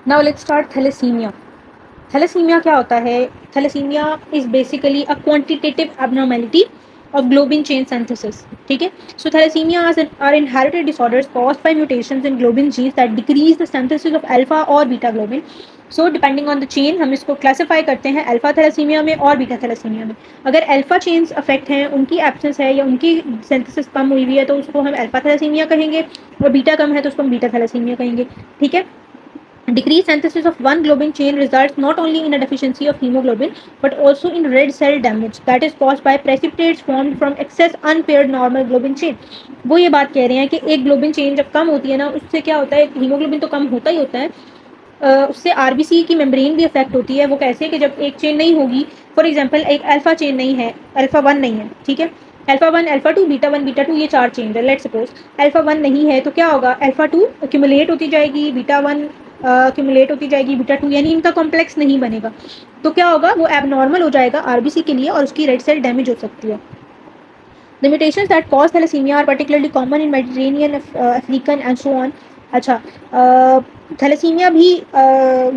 Now let's start thalassemia. Thalassemia क्या होता है? Thalassemia is basically a quantitative abnormality of globin chain synthesis. ठीक है, so thalassemia are inherited disorders caused by mutations in globin genes that decrease the synthesis of alpha और beta globin. So depending on the chain हम इसको classify करते हैं alpha thalassaemia में और beta thalassaemia में। अगर अल्फा चेन्स अफेक्ट हैं, उनकी एब्सेंस है या उनकी सिंथेसिस कम हुई हुई है, तो उसको हम अल्फा थैलेसीमिया कहेंगे, और बीटा कम है तो उसको हम बीटा थैलेसीमिया कहेंगे। ठीक है, decreased synthesis of one globin chain results not only in a deficiency of hemoglobin but also in red cell damage that is caused by precipitates formed from excess unpaired normal globin chain. वो ये बात कह रहे हैं कि एक globin chain जब कम होती है ना, उससे क्या होता है, हीमोग्लोबिन तो कम होता ही होता है, उससे आरबीसी की मेम्ब्रेन भी अफेक्ट होती है। वो कैसे कि जब एक चेन नहीं होगी, फॉर एग्जांपल एक अल्फा चेन नहीं है, अल्फा वन नहीं है, ठीक है, alpha one, alpha two, beta two, ये चार चेन है। लेट्स सपोज अल्फा वन नहीं है, तो क्या होगा, अल्फा टू एक्यूमुलेट होती जाएगी, बीटा वन एक्यूमुलेट होती जाएगी, बीटा टू, यानी इनका कॉम्प्लेक्स नहीं बनेगा, तो क्या होगा, वो एबनॉर्मल हो जाएगा आरबीसी के लिए और उसकी रेड सेल डैमेज हो सकती है। The mutations that cause thalassemia are particularly common in Mediterranean, African and so on. अच्छा, थैलेसीमिया भी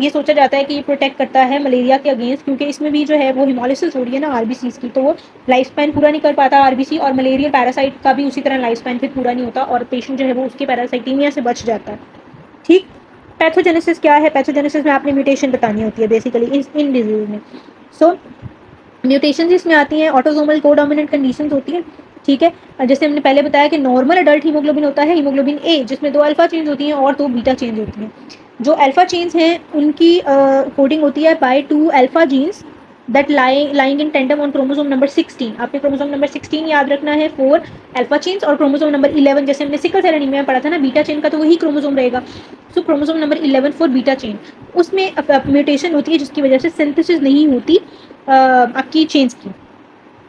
ये सोचा जाता है कि ये प्रोटेक्ट करता है मलेरिया के अगेंस्ट, क्योंकि इसमें भी जो है वो हिमोलिसिस हो रही है ना आरबीसी की, तो वो लाइफ स्पैन पूरा नहीं कर पाता आरबीसी, और मलेरिया पैरासाइट का भी उसी तरह लाइफ स्पैन फिर पूरा नहीं होता और पेशेंट जो है वो उसके पैरासाइटीमिया से बच जाता है। ठीक, पैथोजेनेसिस क्या है? पैथोजेनेसिस में आपने म्यूटेशन बतानी होती है बेसिकली इन डिजीज में। सो म्यूटेशन जिसमें आती हैं ऑटोसोमल कोडोमिनेंट कंडीशंस होती हैं। ठीक है, जैसे हमने पहले बताया कि नॉर्मल अडल्ट हीमोग्लोबिन होता है हीमोग्लोबिन ए, जिसमें 2 अल्फा चेन्स होती हैं और 2 बीटा चेन्स होती हैं। जो अल्फा चेन्स हैं उनकी कोडिंग होती है by 2 alpha genes that lying in tandem on chromosome number 16। आपने क्रोमोसोम नंबर 16 याद रखना है, 4 अल्फा चेन्स, और क्रोमोसोम नंबर 11 जैसे हमने सिकल सेल एनीमिया में पढ़ा था ना, बीटा चेन का तो वही क्रोमोसोम रहेगा। So chromosome number 11 for beta chain, उसमें म्यूटेशन होती है जिसकी वजह से सिंथेसिस नहीं होती आपकी चेन्स की।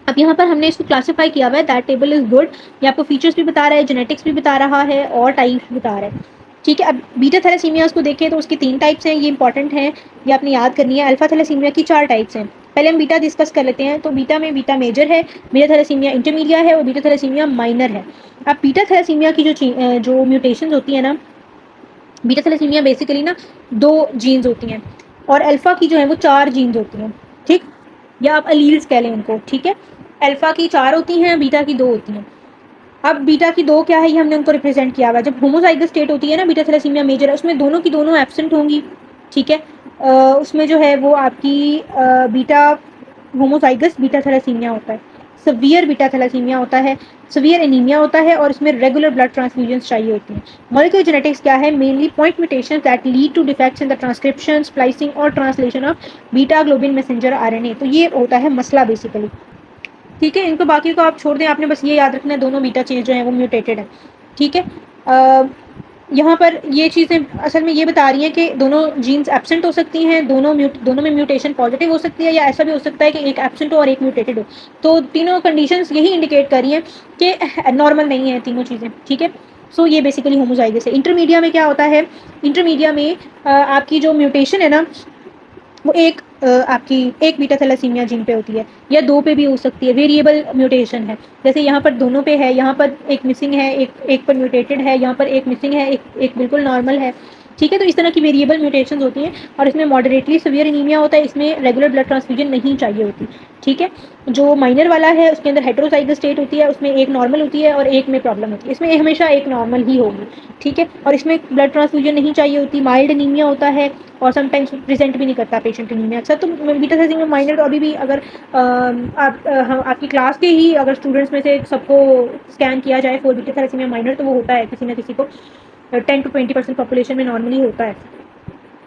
अब यहाँ पर हमने इसको क्लासीफाई किया हुआ है, दैट टेबल इज गुड, ये आपको फीचर्स भी बता रहा है, जेनेटिक्स भी बता रहा है और टाइप्स भी बता रहा है। ठीक है, अब बीटा थैलेसीमिया को देखें तो उसकी 3 टाइप्स हैं, ये इंपॉर्टेंट है, ये आपने याद करनी है। अल्फा थैलेसीमिया की 4 टाइप्स हैं। पहले हम बीटा डिस्कस कर लेते हैं। तो बीटा में बीटा मेजर है, बीटा थैलेसीमिया इंटरमीडिया है और बीटा थैलेसीमिया माइनर है। अब बीटा थैलेसीमिया की जो म्यूटेशन होती है ना, बीटा थैलेसीमिया बेसिकली ना 2 जीन्स होती हैं और अल्फा की जो है वो 4 जीन्स होती हैं। ठीक, या आप अलील्स कह लें उनको। ठीक है, अल्फा की 4 होती हैं, बीटा की 2 होती हैं। अब बीटा की 2 क्या है, ये हमने उनको रिप्रेजेंट किया हुआ है। जब होमोजाइगस स्टेट होती है ना, बीटा थैलेसीमिया मेजर है, उसमें दोनों की दोनों एब्सेंट होंगी। ठीक है, उसमें जो है वो आपकी बीटा होमोजाइगस बीटा थैलेसीमिया होता है, सवियर बीटा थैलेसीमिया होता है, सवियर एनीमिया होता है, और इसमें रेगुलर ब्लड ट्रांसफ्यूजन्स चाहिए होती हैं। मॉलिक्यूलर जेनेटिक्स क्या है? Mainly point mutations that lead to defects in the transcription, splicing और translation of beta globin messenger RNA. तो ये होता है मसला बेसिकली। ठीक है, इनको बाकी को आप छोड़ दें, आपने बस ये याद रखना है दोनों बीटा चेन जो है वो म्यूटेटेड है। ठीक है, यहाँ पर ये चीज़ें असल में ये बता रही हैं कि दोनों जीन्स एब्सेंट हो सकती हैं, दोनों में म्यूटेशन पॉजिटिव हो सकती है, या ऐसा भी हो सकता है कि एक एब्सेंट हो और एक म्यूटेटेड हो। तो तीनों कंडीशंस यही इंडिकेट कर रही हैं कि नॉर्मल नहीं है तीनों चीज़ें। ठीक है, सो ये बेसिकली होमोजाइगस है। इंटरमीडिया में क्या होता है? इंटरमीडिया में आपकी जो म्यूटेशन है ना, वो आपकी एक बीटा थैलेसीमिया जीन पे होती है, या 2 पे भी हो सकती है, वेरिएबल म्यूटेशन है। जैसे यहाँ पर दोनों पे है, यहाँ पर एक मिसिंग है, एक पर म्यूटेटेड है, यहाँ पर एक मिसिंग है, एक बिल्कुल नॉर्मल है। ठीक है, तो इस तरह की वेरिएबल म्यूटेशन होती हैं और इसमें मॉडरेटली सीवियर एनीमिया होता है, इसमें रेगुलर ब्लड ट्रांसफ्यूजन नहीं चाहिए होती। ठीक है, जो माइनर वाला है उसके अंदर हेटेरोजाइगस स्टेट होती है, उसमें एक नॉर्मल होती है और एक में प्रॉब्लम होती है, इसमें हमेशा एक नॉर्मल ही होगी। ठीक है, और इसमें ब्लड ट्रांसफ्यूजन नहीं चाहिए होती, माइल्ड एनीमिया होता है और समटाइम्स प्रेजेंट भी नहीं करता पेशेंट एनीमिया। अच्छा, तो बीटा थैलेसीमिया माइनर तो अभी भी अगर आपकी क्लास के ही अगर स्टूडेंट्स में से सबको स्कैन किया जाए फॉर बीटा थैलेसीमिया माइनर, तो वो होता है किसी ना किसी को, 10 to 20% पॉपुलेशन में नॉर्मली होता है।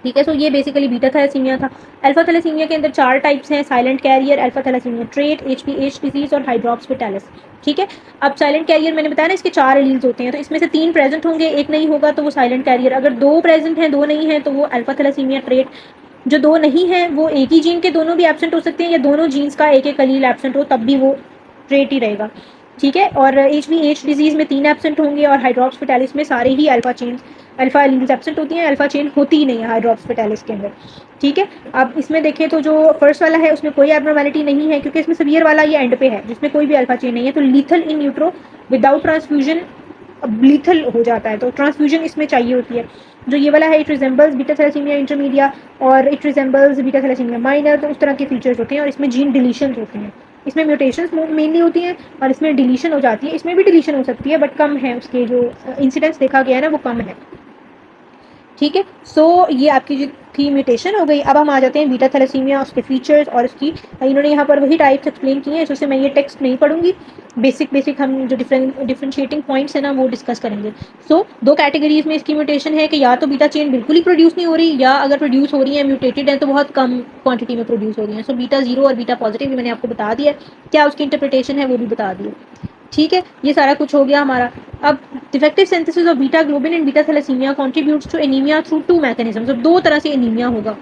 ठीक है, सो ये बेसिकली बीटा थैलेसीमिया था। अल्फा थैलेसीमिया के अंदर 4 टाइप्स हैं, silent carrier, alpha thalassaemia trait, HPH disease और हाइड्रोप्स ठीक है, अब साइलेंट कैरियर मैंने बताया ना, इसके 4 एलील्स होते हैं, तो इसमें से 3 प्रेजेंट होंगे, एक नहीं होगा तो वो साइलेंट कैरियर। अगर 2 प्रेजेंट हैं 2 नहीं है तो वो अल्फा थैलेसीमिया ट्रेट। जो 2 नहीं है वो एक ही जीन के दोनों भी एब्सेंट हो सकते हैं, या दोनों जीन्स का एक अलील एब्सेंट हो तब भी वो ट्रेट ही रहेगा। ठीक है, और एच डिजीज में 3 एब्सेंट होंगे और हाइड्रोप्स फेटालिस में सारे ही अल्फा एलील्स एब्सेंट होती हैं, अल्फा चेन होती ही नहीं है हाइड्रोप्स फेटालिस के अंदर। ठीक है, अब इसमें देखें तो जो फर्स्ट वाला है उसमें कोई एबनॉर्मेलिटी नहीं है, क्योंकि इसमें सीवियर वाला ये एंड पे है जिसमें कोई भी अल्फा चेन नहीं है, तो लीथल इन न्यूट्रो विदाउट ट्रांसफ्यूजन लीथल हो जाता है, तो ट्रांसफ्यूजन इसमें चाहिए होती है। जो ये वाला है it resembles beta thalassaemia intermedia और it resembles beta thalassaemia minor, तो उस तरह के फीचर्स होते हैं और इसमें जीन डिलीशन होते हैं। इसमें म्यूटेशंस मेनली होती हैं और इसमें डिलीशन हो जाती है। इसमें भी डिलीशन हो सकती है बट कम है, उसके जो इंसिडेंस देखा गया है ना वो कम है। ठीक है, सो ये आपकी जो थी म्यूटेशन हो गई। अब हम आ जाते हैं बीटा थैलेसीमिया, उसके फीचर्स और उसकी, इन्होंने यहाँ पर वही टाइप्स एक्सप्लेन किए हैं, इससे मैं ये टेक्स्ट नहीं पढ़ूंगी। बेसिक हम जो डिफरेंशिएटिंग पॉइंट्स है ना वो डिस्कस करेंगे। सो दो कैटेगरीज में इसकी म्यूटेशन है कि या तो बीटा चेन बिल्कुल ही प्रोड्यूस नहीं हो रही, या अगर प्रोड्यूस हो रही है म्यूटेटेड है तो बहुत कम क्वांटिटी में प्रोड्यूस हो रही है। सो बीटा जीरो और बीटा पॉजिटिव भी मैंने आपको बता दिया, क्या उसकी इंटरप्रिटेशन है वो भी बता दिया। ठीक है, ये सारा कुछ हो गया हमारा। अब defective synthesis of beta globin and beta thalassemia contributes to anaemia through two mechanisms. अब दो तरह से एनीमिया होगा।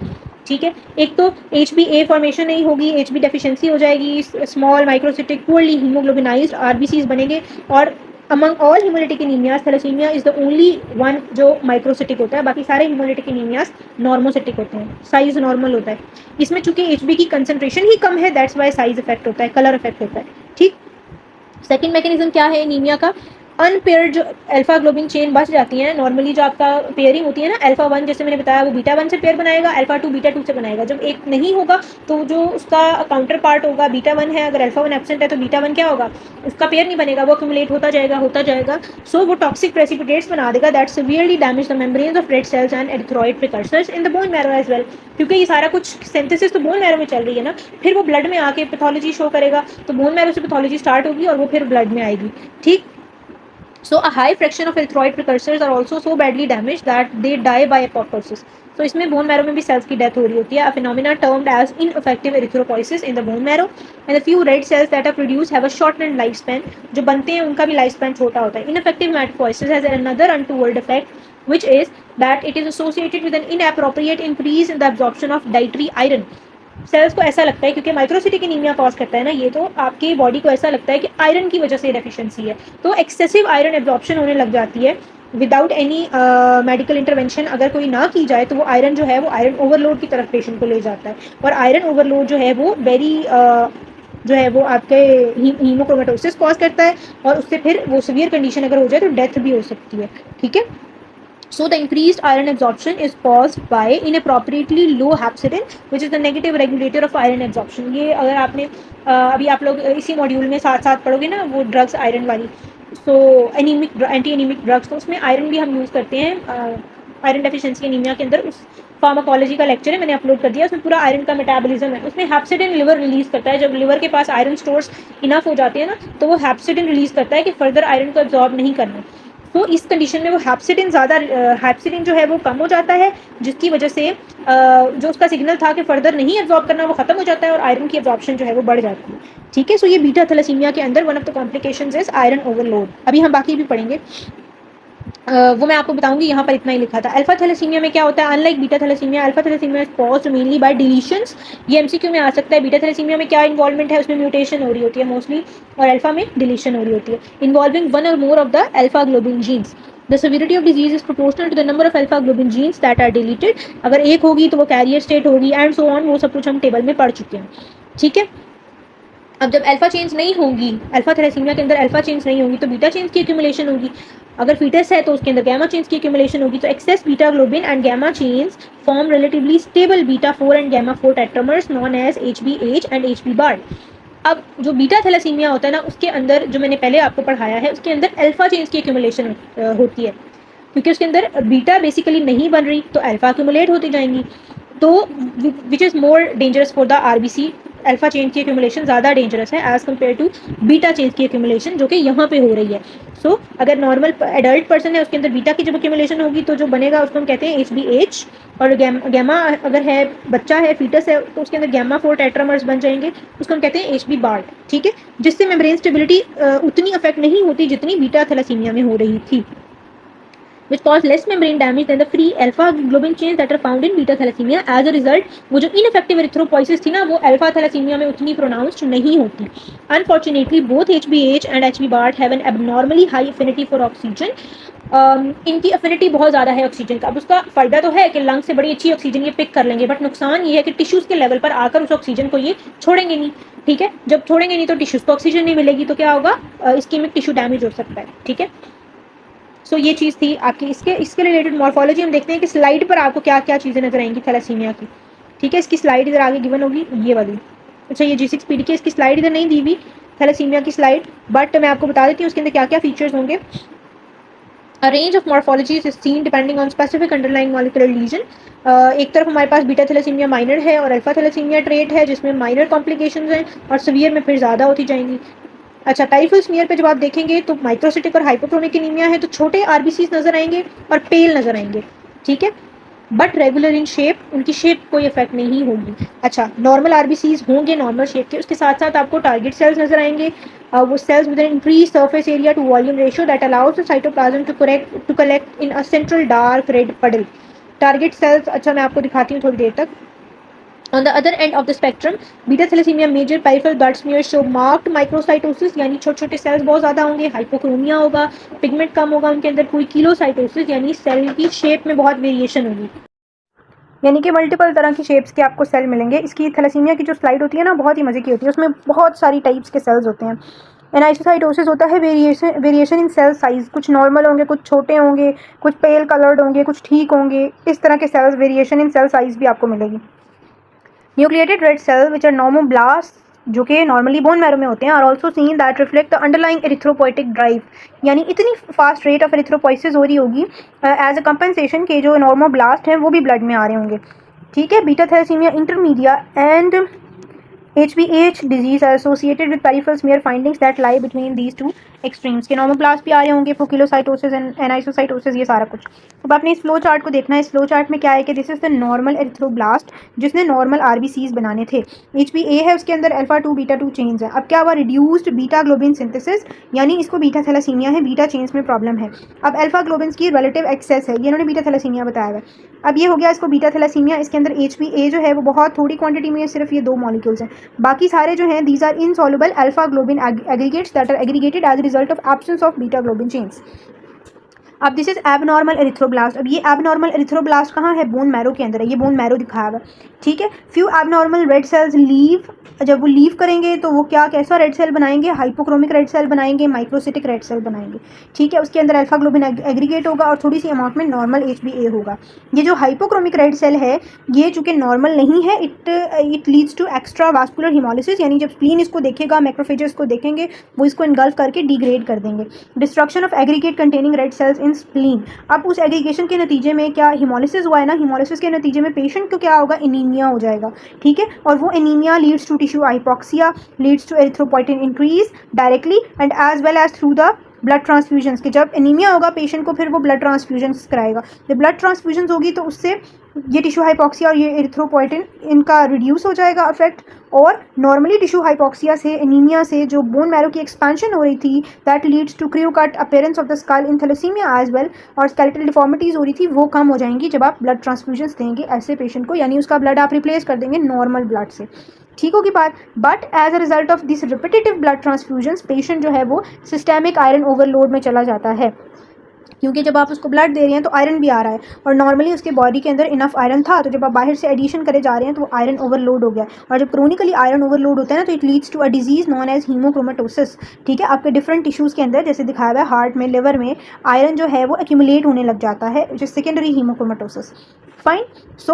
ठीक है, एक तो HbA फॉर्मेशन नहीं होगी, HB डेफिशिएंसी हो जाएगी, small microcytic poorly haemoglobinised RBCs बनेंगे। और among all haemolytic anaemias thalassaemia is the only one जो माइक्रोसिटिक होता है, बाकी सारे हीमोलिटिक एनीमियाज नॉर्मोसिटिक होते हैं, साइज नॉर्मल होता है। इसमें चूंकि HB की कंसंट्रेशन ही कम है दैट्स वाई साइज इफेक्ट होता है, कलर इफेक्ट होता है। ठीक, सेकेंड मैकेनिज्म क्या है एनीमिया का, अनपेयर्ड जो अल्फा ग्लोबिन चेन बच जाती है। नॉर्मली जो आपका पेयरिंग होती है ना, अल्फा वन जैसे मैंने बताया वो बीटा वन से पेयर बनाएगा, अल्फा टू बीटा टू से बनाएगा। जब एक नहीं होगा तो जो उसका काउंटर पार्ट होगा बीटा वन है, अगर अल्फा वन एब्सेंट है तो बीटा वन क्या होगा, उसका पेयर नहीं बनेगा, वो एक्यूमुलेट होता जाएगा। सो वो टॉक्सिक प्रेसिपिटेट्स बना देगा that severely damage the membranes of red cells and erythroid precursors in the bone marrow as well. क्योंकि ये सारा कुछ सिंथेसिस तो बोन मैरो में चल रही है ना, फिर वो ब्लड में आके पैथोलॉजी शो करेगा, तो बोन मैरो से पैथोलॉजी स्टार्ट होगी और वो फिर ब्लड में आएगी। ठीक, so a high fraction of erythroid precursors are also so badly damaged that they die by apoptosis. So इसमें बोन मैरो में भी सेल्स की डेथ हो रही होती है, a phenomena termed as ineffective erythropoiesis in the bone marrow, and the few red cells that are produced have a shortened lifespan. जो बनते हैं उनका भी लाइफ स्पैन छोटा होता है। Ineffective hematopoiesis has another untoward effect, which is that it is associated with an inappropriate increase in the absorption of dietary iron. Cells को ऐसा लगता है क्योंकि माइक्रोसिटिक एनीमिया कॉज करता है ना ये, तो आपकी बॉडी को ऐसा लगता है कि आयरन की वजह से डेफिशिएंसी है, तो एक्सेसिव आयरन एब्जॉर्प्शन होने लग जाती है विदाउट एनी मेडिकल इंटरवेंशन। अगर कोई ना की जाए तो वो आयरन जो है वो आयरन ओवरलोड की तरफ पेशेंट को ले जाता है, और आयरन ओवरलोड जो है वो वेरी जो है वो आपके हीमोक्रोमेटोसिस कॉज करता है, और उससे फिर वो सीवियर कंडीशन अगर हो जाए तो डेथ भी हो सकती है। ठीक है, so the increased iron absorption is caused by inappropriately low hepcidin, which is the negative regulator of iron absorption. ये अगर आपने अभी आप लोग इसी मॉड्यूल में साथ साथ पढ़ोगे ना वो ड्रग्स आयरन वाली, सो एनीमिक एंटी एनीमिक ड्रग्स, तो उसमें आयरन भी हम यूज़ करते हैं। आयरन डेफिशिएंसी एनीमिया के अंदर उस फार्माकोलॉजी का लेक्चर है, मैंने अपलोड कर दिया, उसमें पूरा आयरन का मेटाबॉलिज्म है। उसमें हेप्सिडिन लिवर रिलीज करता है, जब लिवर के पास आयरन स्टोर्स इनफ हो जाते हैं ना तो वो हेप्सिडिन रिलीज करता है कि फर्दर आयरन को एब्जॉर्ब नहीं करना। तो इस कंडीशन में वो हेप्सिडिन ज़्यादा हेप्सिडिन जो है वो कम हो जाता है, जिसकी वजह से जो उसका सिग्नल था कि फर्दर नहीं एब्जॉर्ब करना वो खत्म हो जाता है और आयरन की एब्जॉर्प्शन जो है वो बढ़ जाती है। ठीक है, सो ये बीटा थैलेसीमिया के अंदर one of the complications is iron overload. अभी हम बाकी भी पढ़ेंगे, वो मैं आपको बताऊंगी, यहाँ पर इतना ही लिखा था। अल्फा थैलेसीमिया में क्या होता है, unlike beta thalassaemia, alpha thalassaemia is caused mainly by deletions. ये एमसीक्यू में आ सकता है। बीटा थैलेसीमिया में क्या इन्वॉल्वमेंट है, उसमें म्यूटेशन हो रही होती है मोस्टली, और अल्फा में डिलीशन हो रही होती है, इन्वॉल्विंग वन और more of the alpha globin genes. The severity of disease is proportional to the number of alpha globin genes that are deleted. अगर एक होगी तो वो कैरियर स्टेट होगी एंड सो ऑन, वो सब कुछ हम टेबल में पढ़ चुके हैं। ठीक है, अब जब अल्फा चेंज नहीं होंगी, अल्फा थैलेसीमिया के अंदर अल्फा चेंज नहीं होगी तो बीटा चेंज की एक्यूमुलेशन होगी। अगर फीटस है तो उसके अंदर गैमा चेंज की एक्यूमुलेशन होगी। तो excess beta globin and gamma chains form relatively stable beta 4 and gamma 4 tetramers known as HbH and Hb Barts. अब जो बीटा थैलेसीमिया होता है ना उसके अंदर जो मैंने पहले आपको पढ़ाया है उसके अंदर अल्फा चेंज की एक्यूमुलेशन होती है, क्योंकि उसके अंदर बीटा बेसिकली नहीं बन रही तो अल्फा एक्यूमुलेट होती जाएंगी, तो which is more dangerous for the RBC। Alpha chain की एक्यूमुलेशन ज़्यादा डेंजरस है as compared to beta chain की एक्यूमुलेशन जो कि यहाँ पे हो रही है। सो अगर नॉर्मल एडल्ट पर्सन है उसके अंदर बीटा की जब एक्यूमुलेशन होगी तो जो बनेगा उसको हम कहते हैं HbH, और गैमा अगर है बच्चा है फीटस है तो उसके अंदर गैमा 4 टेट्रामर्स बन जाएंगे, उसको हम कहते हैं Hb बार। ठीक है, जिससे मेम्ब्रेन स्टेबिलिटी उतनी अफेक्ट नहीं होती जितनी बीटा थैलेसीमिया में हो रही थी, which cause less membrane damage than the free alpha globin chains that are found in beta thalassemia. As a result, वो जो ineffective erythropoiesis थी ना वो alpha thalassemia में उतनी pronounced नहीं होती। Unfortunately, both HbH and Hb Bart have an abnormally high affinity for oxygen. इनकी अफिनिटी बहुत ज़्यादा है ऑक्सीजन का। अब उसका फ़ायदा तो है कि लंग से बड़ी अच्छी ऑक्सीजन ये पिक कर लेंगे, बट नुकसान ये है कि टिश्यूज़ के लेवल पर आकर उस ऑक्सीजन को ये छोड़ेंगे नहीं। ठीक है, जब छोड़ेंगे नहीं तो टिश्यूज़ को ऑक्सीजन नहीं मिलेगी तो क्या होगा, इस्कीमिक टिश्यू डैमेज हो सकता है। ठीक है, सो ये चीज़ थी आपकी इसके रिलेटेड मॉर्फोलॉजी। हम देखते हैं कि स्लाइड पर आपको क्या क्या चीज़ें नजर आएंगी थैलेसीमिया की। ठीक है, इसकी स्लाइड इधर आगे गिवन होगी, ये वाली। अच्छा, ये G6PD की इसकी स्लाइड इधर नहीं दी हुई थैलेसीमिया की स्लाइड, बट मैं आपको बता देती हूँ उसके अंदर क्या क्या फीचर्स होंगे। A range of morphologies is seen depending on specific underlying molecular lesion. एक तरफ हमारे पास बीटा थैलेसीमिया माइनर है और अल्फा थैलेसीमिया ट्रेट है, जिसमें माइनर कॉम्प्लिकेशंस हैं और सीवियर में फिर ज़्यादा होती जाएंगी। अच्छा, पेरिफेरल स्मीयर पे जब आप देखेंगे तो माइक्रोसिटिक और हाइपोक्रोमिक एनीमिया है, तो छोटे आरबीसीज नजर आएंगे और पेल नजर आएंगे। ठीक है, बट रेगुलर इन शेप, उनकी शेप कोई इफेक्ट नहीं होगी। अच्छा, नॉर्मल आरबीसीज होंगे नॉर्मल शेप के, उसके साथ साथ आपको टारगेट सेल्स नजर आएंगे। वो cells with an increased surface area to volume ratio that allows the cytoplasm to collect in a central dark red puddle. Target cells, अच्छा मैं आपको दिखाती हूँ थोड़ी देर तक। On the other end of the spectrum, beta thalassemia major peripheral blood smears show marked microcytosis, यानी छोटे छोटे सेल्स बहुत ज़्यादा होंगे, हाइपोक्रोमिया होगा, पिगमेंट कम होगा उनके अंदर, कोई किलोसाइटोसिस यानी सेल की शेप में बहुत वेरिएशन होगी, यानी कि मल्टीपल तरह की शेप्स के आपको सेल मिलेंगे। इसकी थैलेसीमिया की जो स्लाइड होती है ना, बहुत ही मज़े की होती है, उसमें बहुत सारी टाइप्स के सेल्स होते हैं। एनाइसोसाइटोसिस होता है वेरिएशन इन सेल साइज, कुछ नॉर्मल होंगे, कुछ छोटे होंगे, कुछ पेल कलर्ड होंगे, कुछ ठीक होंगे, इस तरह के cells, variation in cell size भी आपको मिलेगी। Nucleated red cell which are normoblast, जो कि नॉर्मली बोन मैरो में होते हैं, are also seen that reflect the underlying erythropoietic drive, यानी इतनी फास्ट रेट ऑफ एरिथ्रोपोइसिस हो रही होगी एज अ कंपनसेशन के जो नॉर्मोब्लास्ट हैं वो भी ब्लड में आ रहे होंगे। ठीक है, beta thalassaemia intermedia and HBH disease are associated with peripheral smear findings that lie between these two extremes, के नॉर्मोब्लास्ट भी आ रहे होंगे, फोकिलोसाइटोसिस एंड एनाइसोसाइटोसिस, ये सारा कुछ। अब आपने इस फ्लो चार्ट को देखना है। इस फ्लो चार्ट में क्या है कि this is the normal erythroblast जिसने नॉर्मल आरबीसीज बनाने थे। HBA है, उसके अंदर अल्फा 2 बीटा 2 चेन्स है। अब क्या हुआ, रिड्यूस्ड बीटा ग्लोबिन सिंथेसिस, यानी इसको बीटा थैलेसीमिया है, बीटा चेन्स में प्रॉब्लम है। अब अल्फा ग्लोबिन की रिलेटिव एक्सेस है, ये इन्होंने बीटा थैलेसीमिया बताया है। अब ये हो गया इसको बीटा थैलेसीमिया। इसके अंदर HBA जो है वो बहुत थोड़ी क्वांटिटी में है, सिर्फ ये 2 मॉलिक्यूल्स हैं, बाकी सारे जो हैं these are insoluble alpha globin aggregates that are aggregated as result of absence of beta globin chains. अब दिस इज एबनॉर्मल एरिथ्रोब्लास्ट। अब ये एबनॉर्मल एरिथ्रोब्लास्ट कहाँ है, बोन मैरो के अंदर है, ये बोन मैरो दिखाया हुआ। ठीक है, few abnormal red cells leave, जब वो लीव करेंगे तो वो क्या कैसा रेड सेल बनाएंगे, हाइपोक्रोमिक रेड सेल बनाएंगे, माइक्रोसिटिक रेड सेल बनाएंगे। ठीक है, उसके अंदर अल्फा ग्लोबिन एग्रीगेट होगा और थोड़ी सी अमाउंट में नॉर्मल HBA होगा। ये जो हाइपोक्रोमिक रेड सेल है ये चूंकि नॉर्मल नहीं है, it leads to extra vascular haemolysis, यानी जब स्प्लीन इसको देखेगा, मैक्रोफेजेस को देखेंगे, वो इसको इनगल्फ करके डिग्रेड कर देंगे। Destruction of aggregate containing red cells in spleen, अब उस एग्रीगेशन के नतीजे में क्या हिमोलिसिस हुआ है ना, हिमोलिसिस के नतीजे में पेशेंट को क्या होगा, एनीमिया हो जाएगा। ठीक है, और वो anaemia leads to tissue hypoxia, leads to erythropoietin increase directly and as well as through the blood transfusions, के जब एनीमिया होगा पेशेंट को फिर वो ब्लड ट्रांसफ्यूजन्स कराएगा। जब ब्लड ट्रांसफ्यूजन्स होगी तो उससे ये टिश्यू हाइपोक्सिया और ये एरिथ्रोपोइटिन इनका रिड्यूस हो जाएगा इफेक्ट, और नॉर्मली टिश्यू हाइपोक्सिया से, एनीमिया से जो बोन मैरो की एक्सपेंशन हो रही थी that leads to crew cut appearance of the skull in thalassaemia as well, और स्केलेटल डिफॉर्मिटीज़ हो रही थी, वो कम हो जाएंगी जब आप ब्लड ट्रांसफ्यूजन्स देंगे ऐसे पेशेंट को, यानी उसका ब्लड आप रिप्लेस कर देंगे नॉर्मल ब्लड से। ठीक होगी बात। But as a result of this repetitive blood transfusions patient जो है वो सिस्टेमिक आयरन ओवरलोड में चला जाता है, क्योंकि जब आप उसको ब्लड दे रहे हैं तो आयरन भी आ रहा है, और नॉर्मली उसके बॉडी के अंदर इनफ आयरन था, तो जब आप बाहर से एडिशन करे जा रहे हैं तो वो आयरन ओवरलोड हो गया, और जब क्रोनिकली आयरन ओवरलोड होता है ना तो it leads to a disease known as haemochromatosis. ठीक है, आपके डिफरेंट टिश्यूज़ के अंदर जैसे दिखाया हुआ है हार्ट में, लिवर में आयरन जो है वो एक्यूमुलेट होने लग जाता है, जो secondary haemochromatosis. Fine. So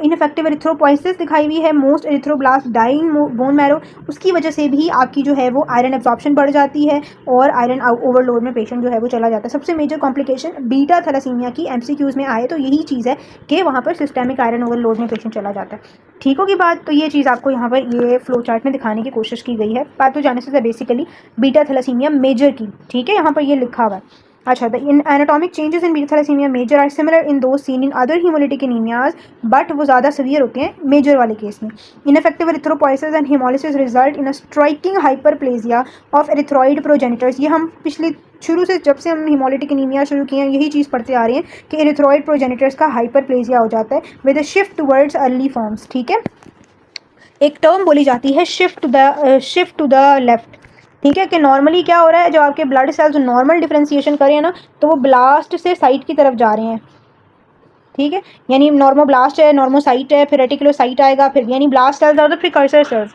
ineffective erythropoiesis दिखाई हुई है, most erythroblast die in bone marrow, उसकी वजह से भी आपकी जो है वो आयरन एब्जॉर्प्शन बढ़ जाती है और आयरन ओवरलोड में पेशेंट जो है वो चला जाता है। सबसे मेजर कॉम्प्लिकेशन बीटा थैलेसीमिया की MCQs में आए तो यही चीज़ है कि वहाँ पर सिस्टेमिक आयरन ओवरलोड में पेशेंट चला जाता है। ठीक होगी बात। तो ये चीज़ आपको यहाँ पर ये फ्लो चार्ट में दिखाने की कोशिश की गई है पैथोजेनेसिस है बेसिकली बीटा थैलेसीमिया मेजर की। ठीक है, यहाँ पर ये लिखा हुआ है। अच्छा, the in anatomic changes in beta thalassaemia major are similar in those seen in other haemolytic anaemias, but वो ज़्यादा सीवियर होते हैं मेजर वाले केस में। Ineffective erythropoiesis and haemolysis result in a striking hyperplasia of erythroid progenitors. ये हम पिछली शुरू से जब से हम हीमोलिटिक एनीमिया शुरू किए हैं यही चीज़ पढ़ते आ रहे हैं कि एरिथ्रॉइड प्रोजेनिटर्स का हाइपरप्लेजिया हो जाता है with a shift towards early forms. ठीक है, एक टर्म बोली जाती है शिफ्ट टू द लेफ्ट। ठीक है, कि नॉर्मली क्या हो रहा है, जब आपके ब्लड सेल्स नॉर्मल डिफरेंशिएशन करें ना तो वो ब्लास्ट से साइट की तरफ जा रहे हैं। ठीक है, यानी नॉर्मोब्लास्ट है, नॉर्मोसाइट है, फिर रेटिकुलोसाइट आएगा, फिर यानी ब्लास्ट सेल्स और the precursor cells.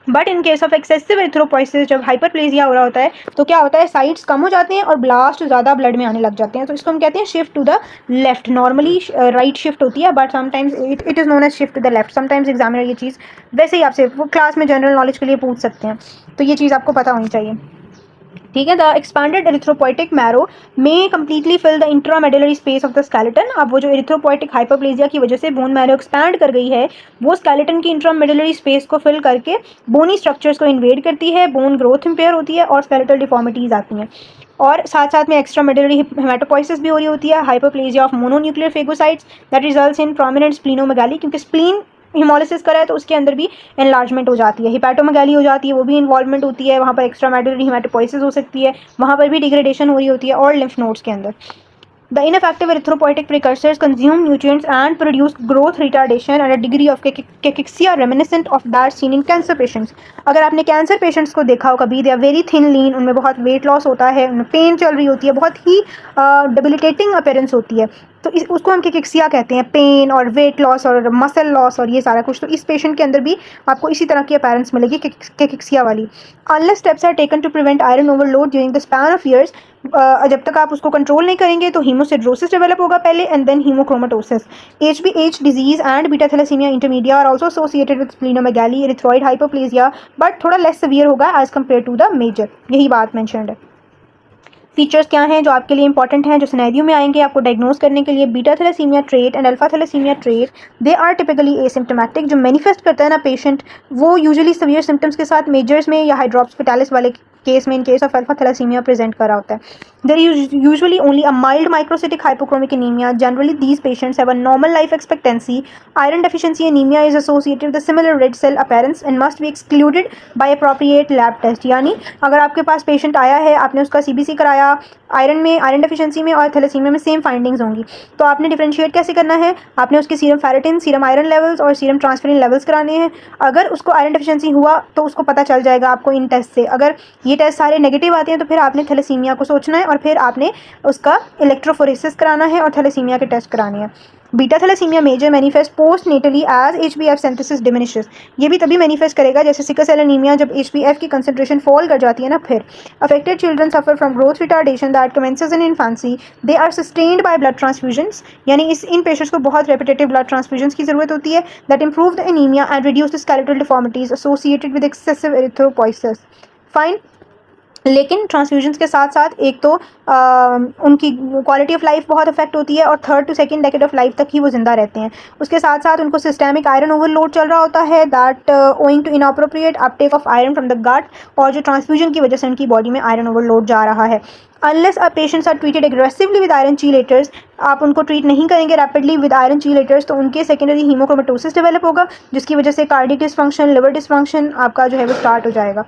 But in case of excessive erythropoiesis, जब हाइपरप्लेजिया हो रहा होता है तो क्या होता है, साइड्स कम हो जाते हैं और ब्लास्ट ज़्यादा ब्लड में आने लग जाते हैं, तो इसको हम कहते हैं shift to the left. Normally right shift होती है, but sometimes it is known as shift to the left. Sometimes examiner ये चीज़ वैसे ही आपसे वो क्लास में जनरल नॉलेज के लिए पूछ सकते हैं, तो ये चीज़ आपको पता होनी चाहिए, ठीक है। द एक्सपैंडेड एरिथ्रोपोइटिक मैरो में completely fill the intramedullary space of the skeleton. अब वो जो एरिथ्रोपोइटिक हाइपरप्लेजिया की वजह से बोन मैरो एक्सपैंड कर गई है, वो स्केलेटन की इंट्रामेडुलरी स्पेस को फिल करके बोनी स्ट्रक्चर्स को इन्वेड करती है, बोन ग्रोथ इम्पेयर होती है और स्केलेटल डिफॉर्मिटीज आती हैं, और साथ साथ में एक्स्ट्रा मेडुलरी हेमाटोपोइसिस भी हो रही होती है, hyperplasia of mononuclear phagocytes that results in prominent splenomegaly, क्योंकि स्प्लीन हिमोलिसिस करा है तो उसके अंदर भी एनलार्जमेंट हो जाती है, हिपैटोमेगाली हो जाती है, वो भी इन्वॉल्वमेंट होती है, वहाँ पर एक्स्ट्रा मेडुलरी हेमाटोपोइसिस हो सकती है, वहाँ पर भी डिग्रेडेशन हो रही होती है, और लिम्फ नोड्स के अंदर। The ineffective erythropoietic precursors consume nutrients and produce growth retardation and a degree of cachexia reminiscent of that seen in cancer patients. अगर आपने कैंसर पेशेंट्स को देखा हो कभी, दे आर वेरी थिन लीन, उनमें बहुत वेट लॉस होता है, उनमें पेन चल रही होती है, बहुत ही डेबिलिटेटिंग अपीयरेंस होती है, तो उसको हम केकेक्सिया कहते हैं, पेन और वेट लॉस और मसल लॉस और ये सारा कुछ। तो इस पेशेंट के अंदर भी आपको इसी तरह की अपीयरेंस मिलेगी केकेक्सिया वाली। Unless steps are taken to prevent iron overload during the span of years, जब तक आप उसको कंट्रोल नहीं करेंगे तो हीमोसिड्रोसिस डेवलप होगा पहले and then haemochromatosis. HbH disease and beta thalassaemia intermedia are also associated with splenomegaly, erythroid hypoplasia, but थोड़ा लेस सीवियर होगा as compared to the major, यही बात मेंशन्ड है। फीचर्स क्या हैं जो आपके लिए इंपॉर्टेंट हैं, जो सिनेरियो में आएंगे आपको डायग्नोस करने के लिए? Beta thalassaemia trait and alpha thalassaemia trait, they are typically asymptomatic. जो मैनिफेस्ट करता है ना पेशेंट, वो यूजुअली सीवियर सिम्टम्स के साथ मेजर्स में या हाइड्रोप्सिटालिस वाले केस में, in case of alpha thalassaemia present करा होता है। There usually only a mild microcytic hypochromic anaemia. Generally these patients have a normal life expectancy. Iron deficiency anaemia is associated with similar red cell appearance and must be excluded by appropriate lab test. यानी अगर आपके पास patient आया है, आपने उसका CBC कराया, iron में, iron deficiency में और थैलेसीमिया में सेम फाइंडिंग्स होंगी, तो आपने डिफरेंशिएट कैसे करना है? आपने उसके serum ferritin, serum iron levels और सीरम ट्रांसफेरिन लेवल्स कराने हैं। अगर उसको आयरन डेफिशिएंसी हुआ तो उसको पता चल जाएगा आपको इन टेस्ट से। अगर ये टेस्ट सारे नेगेटिव आते हैं तो फिर आपने थैलेसीमिया को सोचना है और फिर आपने उसका इलेक्ट्रोफोरेसिस कराना है और थैलेसीमिया के टेस्ट कराने हैं। Beta thalassaemia major manifest postnatally as HbF synthesis diminishes. ये भी तभी मैनिफेस्ट करेगा जैसे सिकल सेल एनीमिया, जब HbF की कंसंट्रेशन फॉल कर जाती है ना। फिर affected children suffer from growth retardation that commences in infancy, they are sustained by blood transfusions. यानी इन पेशेंट्स को बहुत रेपिटेटिव ब्लड ट्रांसफ्यूजन्स की जरूरत होती है that improve the anaemia and reduce the skeletal deformities associated with excessive erythropoiesis. Fine. लेकिन transfusions के साथ साथ एक तो उनकी क्वालिटी ऑफ लाइफ बहुत अफेक्ट होती है और 3rd to 2nd decade of life तक ही वो जिंदा रहते हैं। उसके साथ साथ उनको सिस्टेमिक आयरन ओवरलोड चल रहा होता है that owing to inappropriate uptake of iron from the gut, और जो ट्रांसफ्यूजन की वजह से उनकी बॉडी में आयरन ओवरलोड जा रहा है। Unless a patients are treated aggressively with iron chelators, आप उनको ट्रीट नहीं करेंगे रैपिडली विद आयरन चीलेटर्स तो उनके सेकेंडरी हीमोक्रोमेटोसिस डेवलप होगा, जिसकी वजह से कार्डिक डिसफंक्शन, लिवर डिसफंक्शन आपका जो है वो स्टार्ट हो जाएगा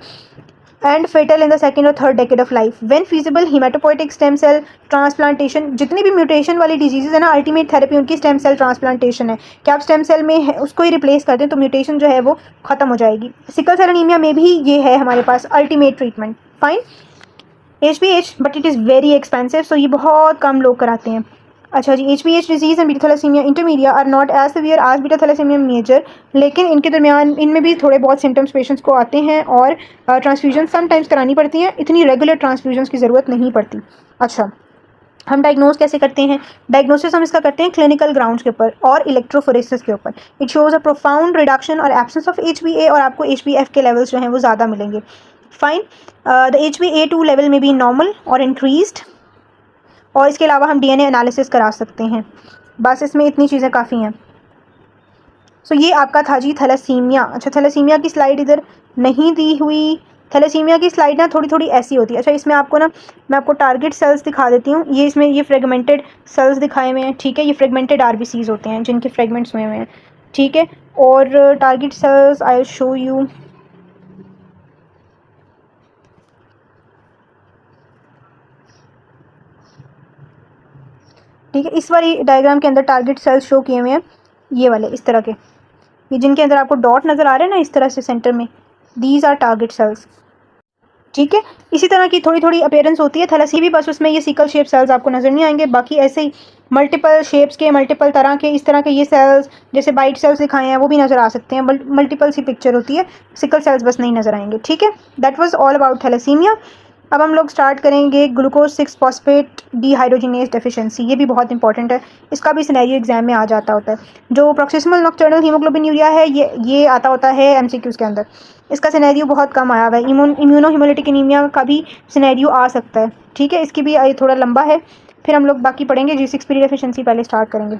एंड फेटल इन द 2nd और 3rd decade of life. When feasible haematopoietic stem cell transplantation, जितनी भी म्यूटेशन वाली डिजीजेज है ना, अल्टीमेट थेरेपी उनकी स्टेम सेल ट्रांसप्लांटेशन है कि आप स्टेम सेल में है उसको ही रिप्लेस कर दें तो म्यूटेशन जो है वो खत्म हो जाएगी। सिकल सेल एनीमिया में भी ये है हमारे पास ultimate treatment. Fine. HbH, but it is very expensive, so ये बहुत कम लोग कराते हैं। अच्छा जी, HbH disease and beta thalassaemia intermedia are not as severe as beta thalassaemia major, लेकिन इनके दरमियान इनमें भी थोड़े बहुत सिम्टम्स पेशेंट्स को आते हैं और ट्रांसफ्यूजन समटाइम्स करानी पड़ती हैं। इतनी रेगुलर ट्रांसफ्यूजन्स की ज़रूरत नहीं पड़ती। अच्छा, हम डायग्नोज कैसे करते हैं? डायग्नोसिस हम इसका करते हैं क्लिनिकल ग्राउंड्स के ऊपर और इलेक्ट्रोफोरेसिस के ऊपर। It shows a profound reduction और एब्सेंस ऑफ HbA, और आपको HbF के लेवल्स जो हैं वो ज़्यादा मिलेंगे। फाइन। द HbA2 लेवल में भी नॉर्मल और इंक्रीज्ड, और इसके अलावा हम DNA एनालिसिस करा सकते हैं। बस इसमें इतनी चीज़ें काफ़ी हैं। सो ये आपका था जी थैलेसीमिया। अच्छा, थैलेसीमिया की स्लाइड इधर नहीं दी हुई। थैलेसीमिया की स्लाइड ना थोड़ी थोड़ी ऐसी होती है। अच्छा, इसमें आपको ना मैं आपको टारगेट सेल्स दिखा देती हूँ। ये इसमें ये फ्रेगमेंटेड सेल्स दिखाए हुए हैं, ठीक है। ये फ्रेगमेंटेड RBCs होते हैं जिनके फ्रेगमेंट्स हुए हुए हैं, ठीक है। और target cells I will show you. ठीक है, इस वाली डायग्राम के अंदर टारगेट सेल्स शो किए हुए हैं, ये वाले इस तरह के, ये जिनके अंदर आपको डॉट नज़र आ रहे हैं ना इस तरह से सेंटर में, दीज आर टारगेट सेल्स। ठीक है, इसी तरह की थोड़ी थोड़ी अपीयरेंस होती है थैलेसीमिया, बस उसमें ये सिकल शेप सेल्स आपको नज़र नहीं आएंगे, बाकी ऐसे ही मल्टीपल शेप्स के, मल्टीपल तरह के, इस तरह के ये सेल्स जैसे वाइट सेल्स दिखाए हैं वो भी नज़र आ सकते हैं, मल्टीपल सी पिक्चर होती है, सिकल सेल्स बस नहीं नज़र आएंगे। ठीक है, that was all about thalassaemia. अब हम लोग स्टार्ट करेंगे ग्लूकोज 6 फॉस्फेट डीहाइड्रोजिनेज डेफिशिएंसी, ये भी बहुत इंपॉर्टेंट है, इसका भी सिनेरियो एग्जाम में आ जाता होता है। जो प्रोक्सिमल नॉक्टर्नल हीमोग्लोबिनूरिया है ये आता होता है एमसीक्यूज़ के अंदर, इसका सिनेरियो बहुत कम आया हुआ है। इम्यूनो हिमोलिटिक एनीमिया का भी सिनेरियो आ सकता है। ठीक है, इसकी भी थोड़ा लंबा है, फिर हम लोग बाकी पढ़ेंगे। G6PD डेफिशिएंसी पहले स्टार्ट करेंगे।